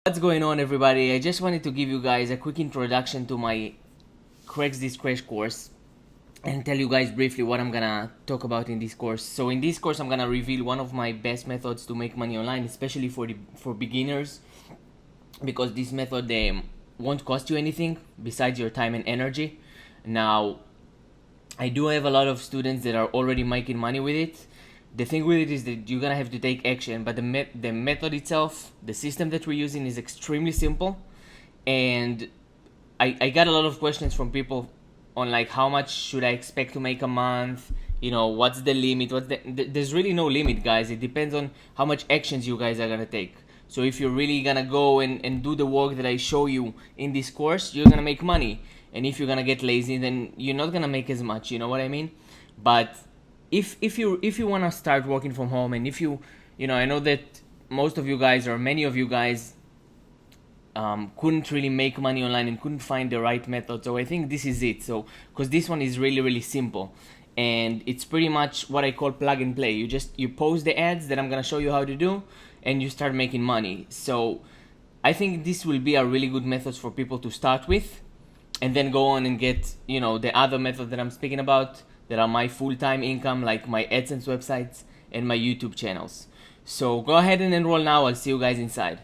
What's going on, everybody? I just wanted to give you guys a quick introduction to my Craigslist crash course and tell you guys briefly what I'm gonna talk about in this course. So in this course I'm gonna reveal one of my best methods to make money online, especially for beginners, because this method won't cost you anything besides your time and energy. Now, I do have a lot of students that are already making money with it. The thing with it is that you're gonna have to take action, but the method itself, the system that we're using, is extremely simple. And I got a lot of questions from people on like how much should I expect to make a month. What's the limit? There's really no limit, guys. It depends on how much actions you guys are gonna take. So if you're really gonna go and do the work that I show you in this course, you're gonna make money. And if you're gonna get lazy, then you're not gonna make as much. You know what I mean? But if you want to start working from home, and if I know that most of you guys, or many of you guys, couldn't really make money online and couldn't find the right method. So I think this is it. So because this one is really, really simple, and it's pretty much what I call plug and play. You post the ads that I'm gonna show you how to do, and you start making money. So I think this will be a really good method for people to start with, and then go on and get the other method that I'm speaking about, that are my full-time income, like my AdSense websites and my YouTube channels. So go ahead and enroll now. I'll see you guys inside.